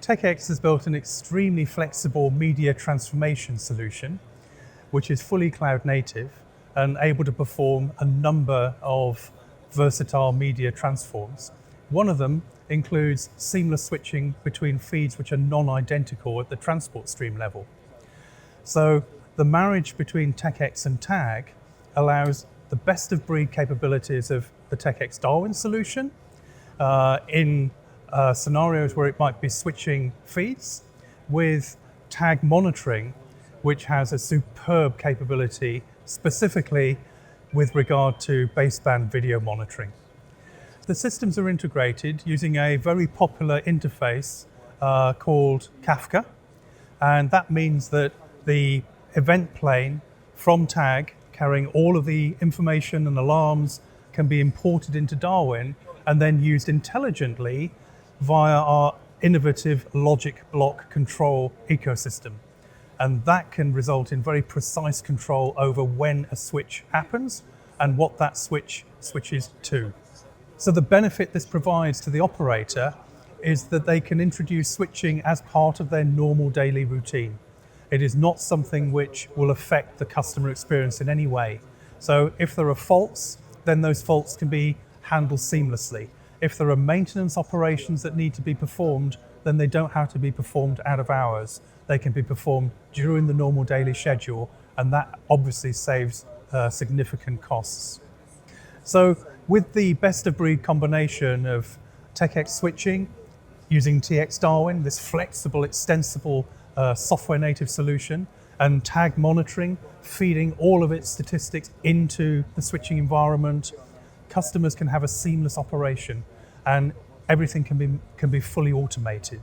Techex has built an extremely flexible media transformation solution, which is fully cloud native and able to perform a number of versatile media transforms. One of them includes seamless switching between feeds which are non-identical at the transport stream level. So the marriage between Techex and Tag allows the best of breed capabilities of the Techex Darwin solution in scenarios where it might be switching feeds with Tag monitoring, which has a superb capability specifically with regard to baseband video monitoring. The systems are integrated using a very popular interface called Kafka, and that means that the event plane from Tag carrying all of the information and alarms can be imported into Darwin and then used intelligently via our innovative logic block control ecosystem. And that can result in very precise control over when a switch happens and what that switch switches to. So the benefit this provides to the operator is that they can introduce switching as part of their normal daily routine. It is not something which will affect the customer experience in any way. So if there are faults, then those faults can be handled seamlessly. If there are maintenance operations that need to be performed, then they don't have to be performed out of hours. They can be performed during the normal daily schedule, and that obviously saves significant costs. So with the best of breed combination of Techex switching, using TX Darwin, this flexible, extensible software native solution, and Tag monitoring, feeding all of its statistics into the switching environment, customers can have a seamless operation and everything can be fully automated.